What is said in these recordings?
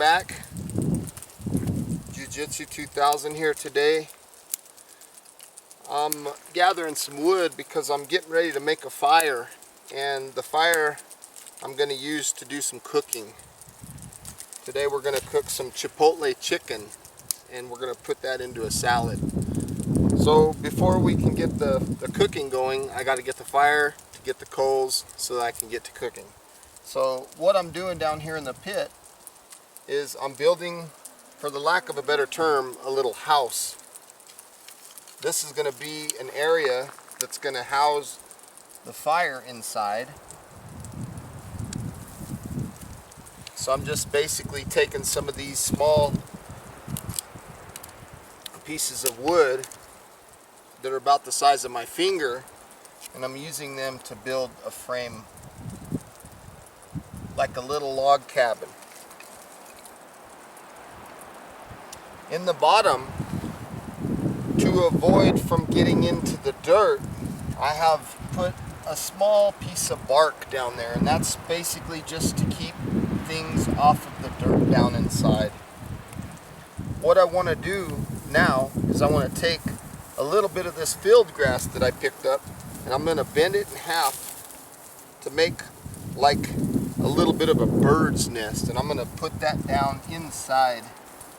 back. Jiu-Jitsu 2000 here today. I'm gathering some wood because I'm getting ready to make a fire, and the fire I'm going to use to do some cooking. Today we're going to cook some chipotle chicken, and we're going to put that into a salad. So before we can get the cooking going, I got to get the fire to get the coals so that I can get to cooking. So what I'm doing down here in the pit is I'm building, for the lack of a better term, a little house. This is going to be an area that's going to house the fire inside. So I'm just basically taking some of these small pieces of wood that are about the size of my finger, and I'm using them to build a frame, like a little log cabin. In the bottom, to avoid from getting into the dirt, I have put a small piece of bark down there, and that's basically just to keep things off of the dirt down inside. What I want to do now is I want to take a little bit of this field grass that I picked up, and I'm going to bend it in half to make like a little bit of a bird's nest, and I'm going to put that down inside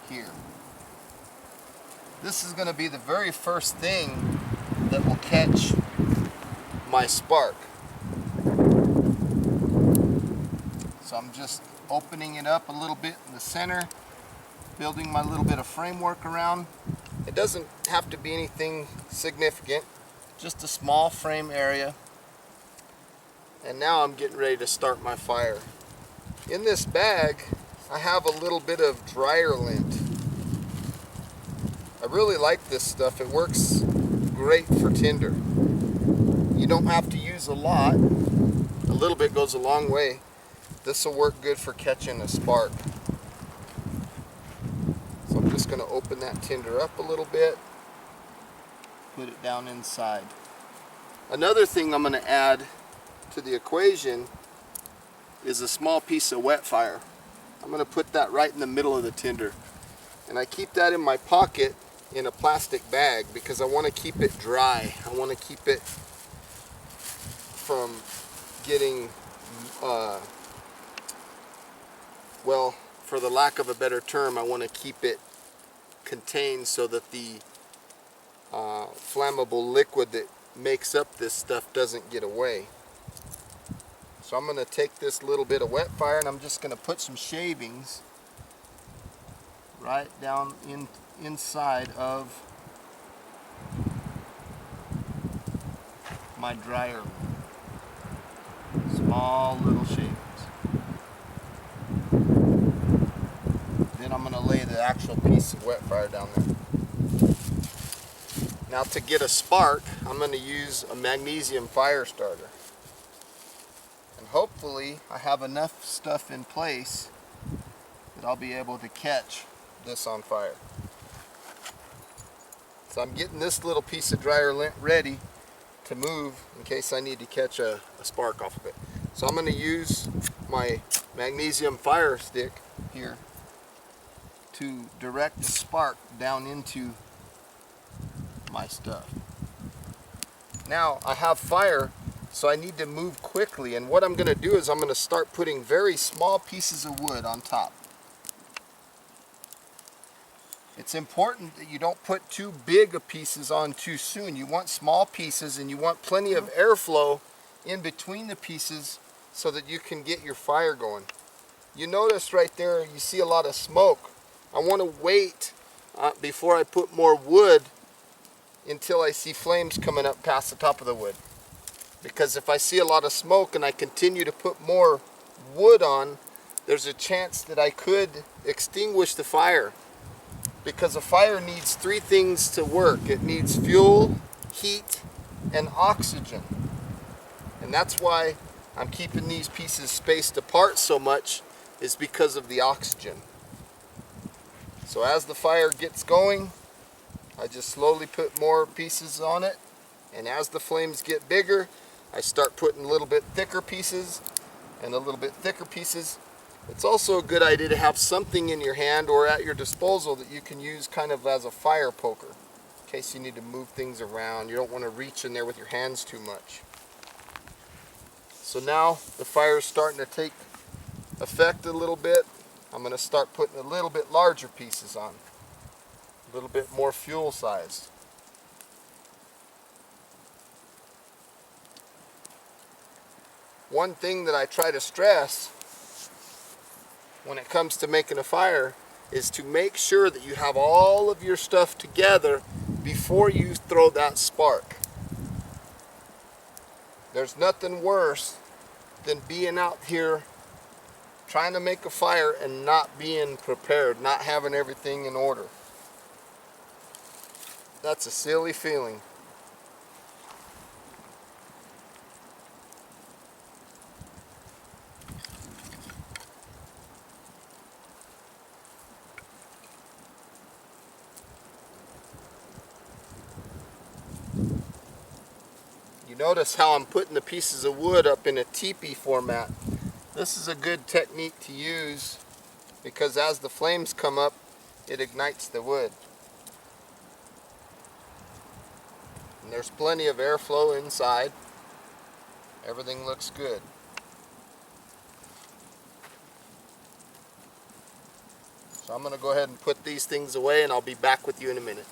here. This is going to be the very first thing that will catch my spark. So I'm just opening it up a little bit in the center, building my little bit of framework around. It doesn't have to be anything significant, just a small frame area. And now I'm getting ready to start my fire. In this bag, I have a little bit of dryer lint. I really like this stuff. It works great for tinder. You don't have to use a lot. A little bit goes a long way. This will work good for catching a spark. So I'm just going to open that tinder up a little bit, put it down inside. Another thing I'm going to add to the equation is a small piece of wet fire. I'm going to put that right in the middle of the tinder. And I keep that in my pocket in a plastic bag because I want to keep it dry. I want to keep it from getting, well, for the lack of a better term, I want to keep it contained so that the flammable liquid that makes up this stuff doesn't get away. So I'm going to take this little bit of wet fire, and I'm just going to put some shavings right down inside of my dryer. Small little shavings. Then I'm going to lay the actual piece of wet fire down there. Now, to get a spark, I'm going to use a magnesium fire starter. And hopefully I have enough stuff in place that I'll be able to catch this on fire. So I'm getting this little piece of dryer lint ready to move in case I need to catch a spark off of it. So I'm going to use my magnesium fire stick here to direct the spark down into my stuff. Now I have fire, so I need to move quickly, and what I'm going to do is I'm going to start putting very small pieces of wood on top. It's important that you don't put too big of pieces on too soon. You want small pieces, and you want plenty of airflow in between the pieces so that you can get your fire going. You notice right there, you see a lot of smoke. I want to wait before I put more wood until I see flames coming up past the top of the wood. Because if I see a lot of smoke and I continue to put more wood on, there's a chance that I could extinguish the fire. Because a fire needs three things to work. It needs fuel, heat, and oxygen. And that's why I'm keeping these pieces spaced apart so much, is because of the oxygen. So as the fire gets going, I just slowly put more pieces on it, and as the flames get bigger, I start putting a little bit thicker pieces and a little bit thicker pieces, It's also a good idea to have something in your hand or at your disposal that you can use kind of as a fire poker in case you need to move things around. You don't want to reach in there with your hands too much. So now the fire is starting to take effect a little bit. I'm going to start putting a little bit larger pieces on, a little bit more fuel sized. One thing that I try to stress when it comes to making a fire is to make sure that you have all of your stuff together before you throw that spark. There's nothing worse than being out here trying to make a fire and not being prepared, not having everything in order. That's a silly feeling. You notice how I'm putting the pieces of wood up in a teepee format. This is a good technique to use because as the flames come up, it ignites the wood. And there's plenty of airflow inside. Everything looks good. So I'm going to go ahead and put these things away and I'll be back with you in a minute.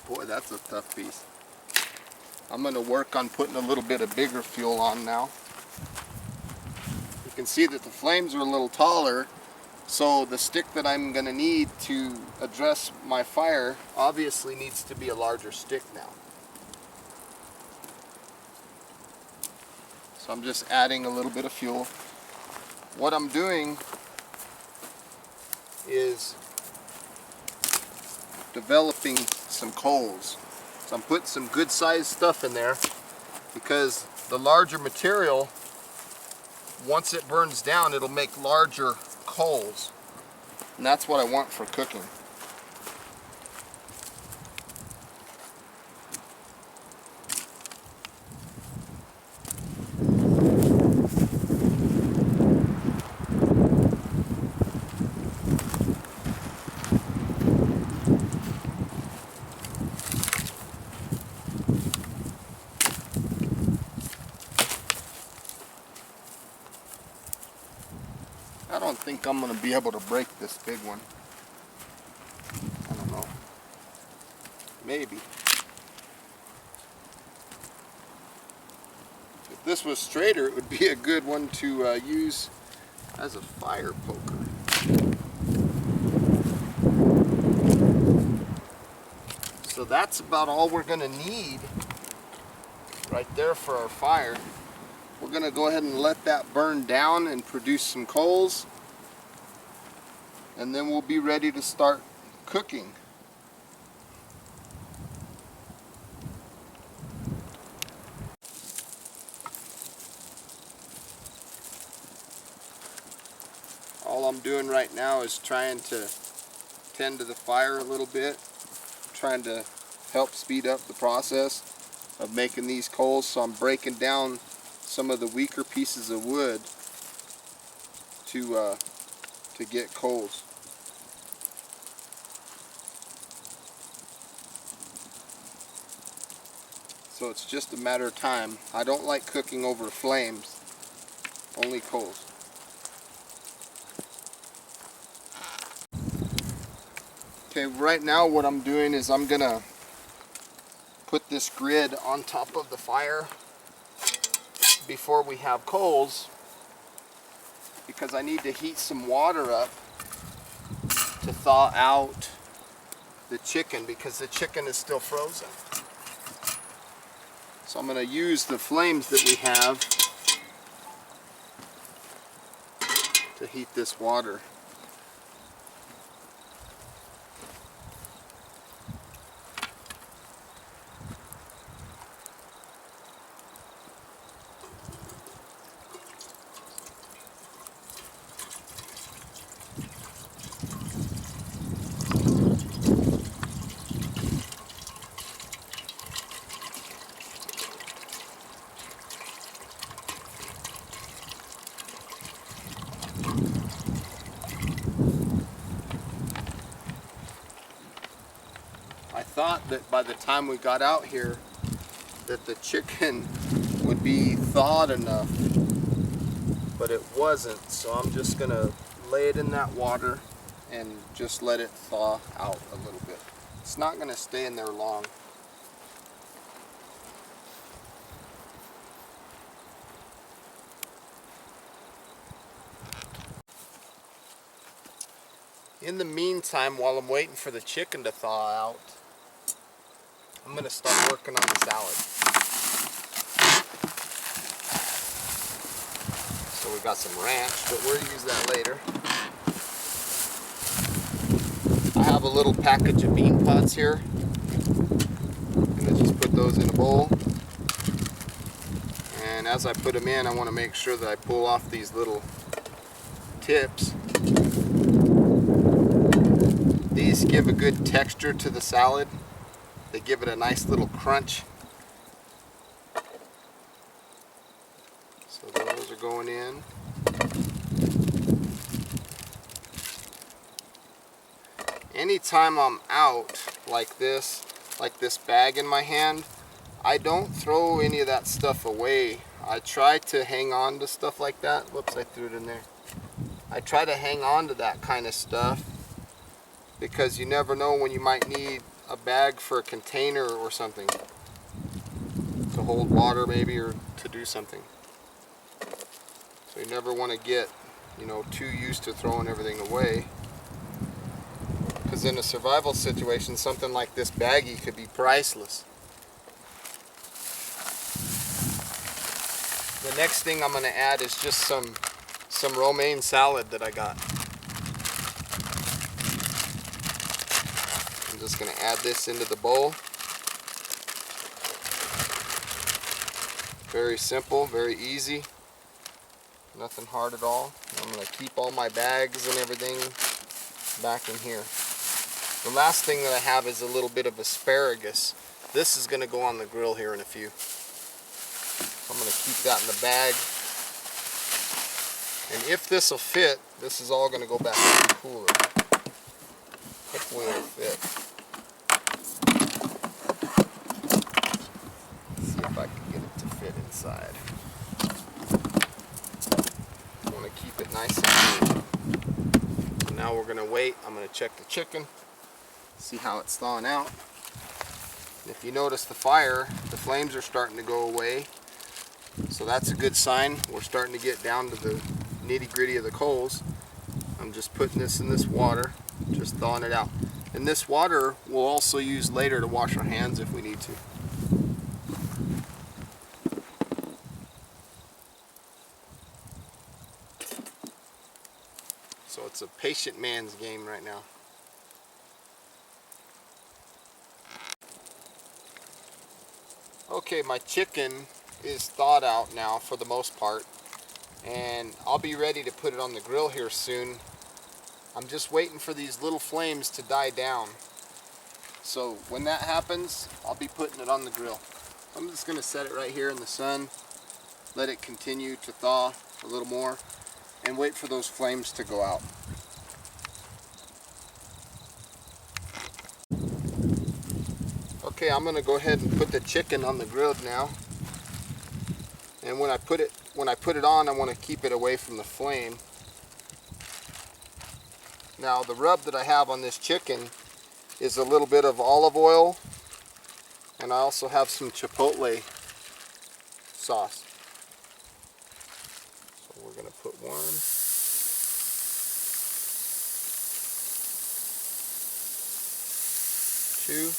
Boy, that's a tough piece. I'm going to work on putting a little bit of bigger fuel on now. You can see that the flames are a little taller, so the stick that I'm going to need to address my fire obviously needs to be a larger stick now. So I'm just adding a little bit of fuel. What I'm doing is developing some coals. So I'm putting some good sized stuff in there because the larger material, once it burns down, it'll make larger coals. And that's what I want for cooking. I don't think I'm going to be able to break this big one. I don't know. Maybe. If this was straighter, it would be a good one to use as a fire poker. So that's about all we're going to need right there for our fire. We're going to go ahead and let that burn down and produce some coals, and then we'll be ready to start cooking. All I'm doing right now is trying to tend to the fire a little bit, trying to help speed up the process of making these coals. So I'm breaking down some of the weaker pieces of wood to get coals. So it's just a matter of time. I don't like cooking over flames, only coals. Okay, right now what I'm doing is I'm gonna put this grid on top of the fire before we have coals, because I need to heat some water up to thaw out the chicken, because the chicken is still frozen. So I'm going to use the flames that we have to heat this water. thought that by the time we got out here that the chicken would be thawed enough, but it wasn't. So I'm just gonna lay it in that water and just let it thaw out a little bit. It's not gonna stay in there long. In the meantime, while I'm waiting for the chicken to thaw out, I'm going to start working on the salad. So we got some ranch, but we'll use that later. I have a little package of bean pods here. I'm going to just put those in a bowl. And as I put them in, I want to make sure that I pull off these little tips. These give a good texture to the salad. They give it a nice little crunch. So those are going in. Anytime I'm out like this bag in my hand, I don't throw any of that stuff away. I try to hang on to stuff like that. Whoops, I threw it in there. I try to hang on to that kind of stuff because you never know when you might need a bag for a container or something to hold water maybe, or to do something. So you never want to get, too used to throwing everything away, because in a survival situation something like this baggie could be priceless. The next thing I'm going to add is just some romaine salad that I got. I'm just going to add this into the bowl. Very simple, very easy. Nothing hard at all. I'm going to keep all my bags and everything back in here. The last thing that I have is a little bit of asparagus. This is going to go on the grill here in a few. I'm going to keep that in the bag. And if this will fit, this is all going to go back in the cooler. Hopefully it'll fit. Let's see if I can get it to fit inside. I want to keep it nice and clean. So now we're going to wait. I'm going to check the chicken, see how it's thawing out. And if you notice the flames are starting to go away. So that's a good sign. We're starting to get down to the nitty-gritty of the coals. I'm just putting this in this water, just thawing it out. And this water we'll also use later to wash our hands if we need to. So it's a patient man's game right now. Okay, my chicken is thawed out now for the most part, and I'll be ready to put it on the grill here soon. I'm just waiting for these little flames to die down. So when that happens, I'll be putting it on the grill. I'm just going to set it right here in the sun, let it continue to thaw a little more, and wait for those flames to go out. Okay, I'm going to go ahead and put the chicken on the grill now. And when I put it on, I want to keep it away from the flame. Now the rub that I have on this chicken is a little bit of olive oil, and I also have some chipotle sauce. So we're going to put one. Two.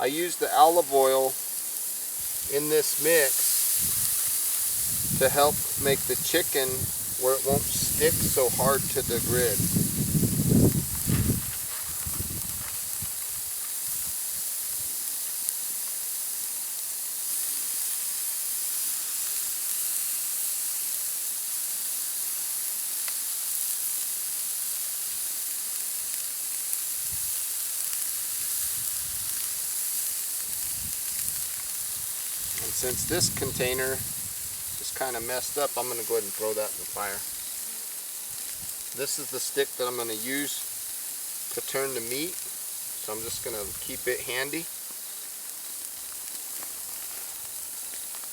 I use the olive oil in this mix to help make the chicken where it won't stick so hard to the grid. And since this container is kind of messed up, I'm going to go ahead and throw that in the fire. This is the stick that I'm going to use to turn the meat, so I'm just going to keep it handy.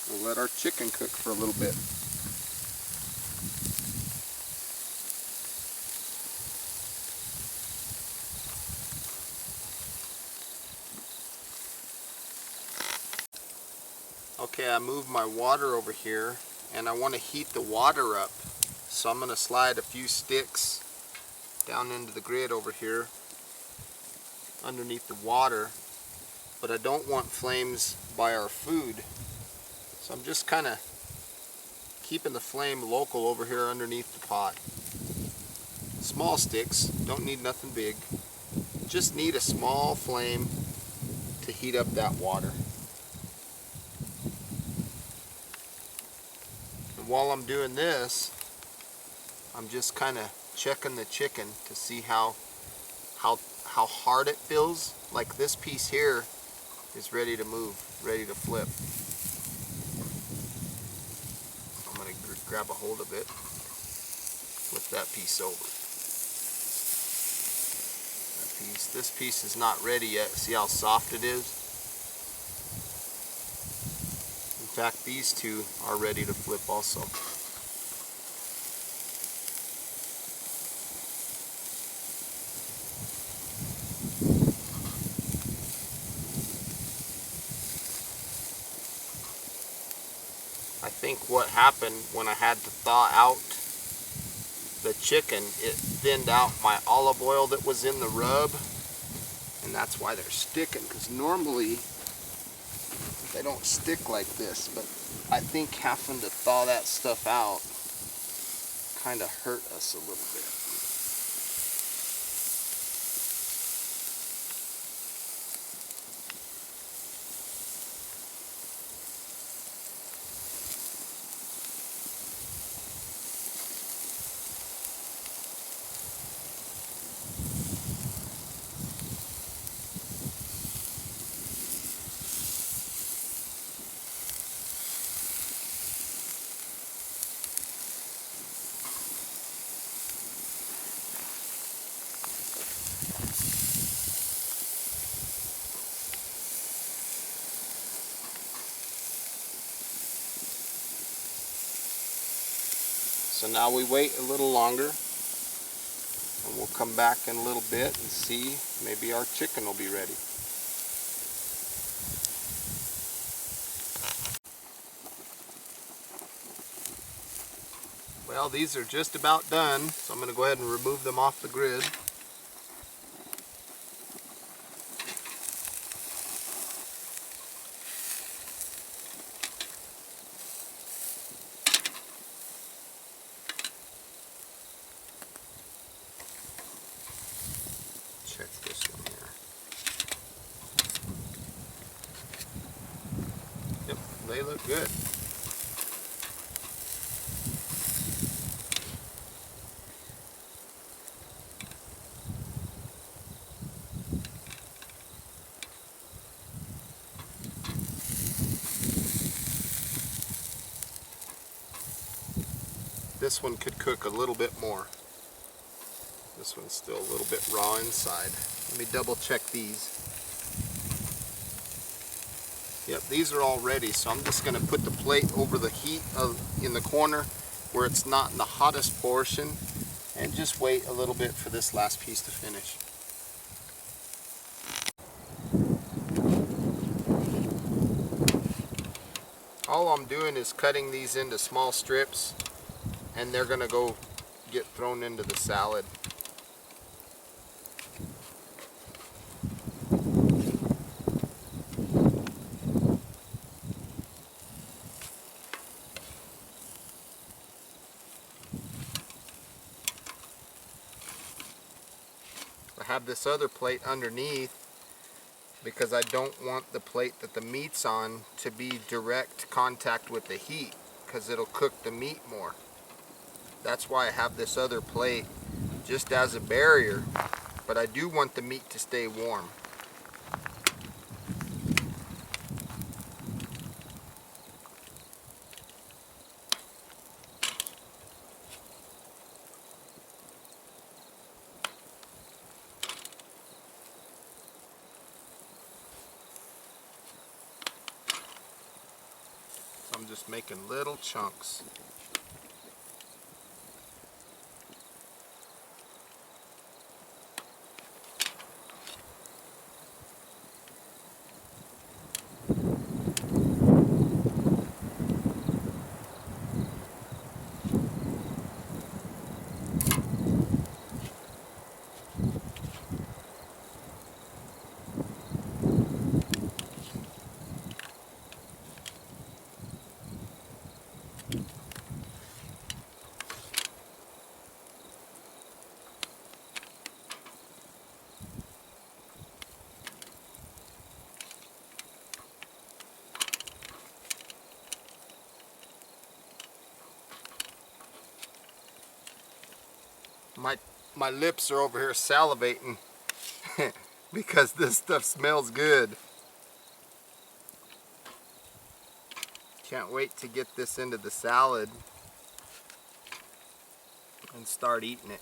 We'll let our chicken cook for a little bit. Okay, I moved my water over here and I want to heat the water up. So I'm going to slide a few sticks down into the grid over here underneath the water, but I don't want flames by our food. So I'm just kind of keeping the flame local over here underneath the pot. Small sticks, don't need nothing big. Just need a small flame to heat up that water. And while I'm doing this, I'm just kind of checking the chicken to see how hard it feels. Like this piece here is ready to move, ready to flip. I'm going to grab a hold of it, flip that piece over. This piece is not ready yet. See how soft it is? In fact, these two are ready to flip also. I think what happened when I had to thaw out the chicken, it thinned out my olive oil that was in the rub, and that's why they're sticking, because normally they don't stick like this, but I think having to thaw that stuff out kind of hurt us a little bit. So now we wait a little longer, and we'll come back in a little bit and see, maybe our chicken will be ready. Well, these are just about done, so I'm going to go ahead and remove them off the grid. Check this one here. Yep, they look good. This one could cook a little bit more. This one's still a little bit raw inside. Let me double check these. Yep, these are all ready, so I'm just going to put the plate over the heat in the corner where it's not in the hottest portion, and just wait a little bit for this last piece to finish. All I'm doing is cutting these into small strips, and they're going to go get thrown into the salad. I have this other plate underneath because I don't want the plate that the meat's on to be direct contact with the heat, because it'll cook the meat more. That's why I have this other plate just as a barrier, but I do want the meat to stay warm. Just making little chunks. My lips are over here salivating because this stuff smells good. Can't wait to get this into the salad and start eating it.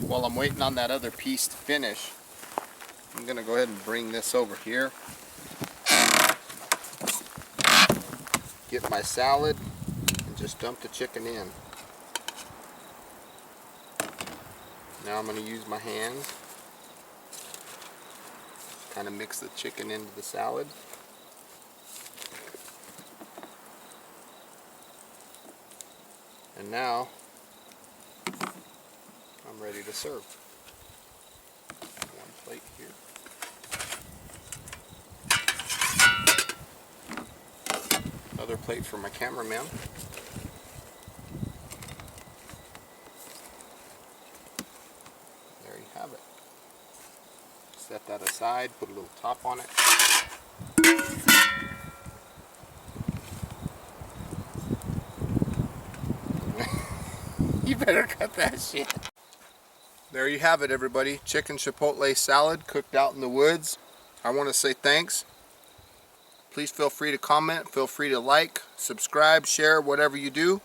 While I'm waiting on that other piece to finish, I'm going to go ahead and bring this over here. Get my salad and just dump the chicken in. Now I'm going to use my hands. Kind of mix the chicken into the salad. And now I'm ready to serve. One plate here. Another plate for my cameraman. There you have it. Set that aside, put a little top on it. You better cut that shit. There you have it, everybody. Chicken chipotle salad cooked out in the woods. I want to say thanks. Please feel free to comment, feel free to like, subscribe, share, whatever you do.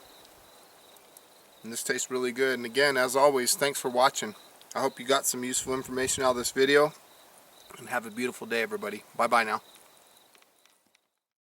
And this tastes really good. And again, as always, thanks for watching. I hope you got some useful information out of this video. And have a beautiful day, everybody. Bye-bye now.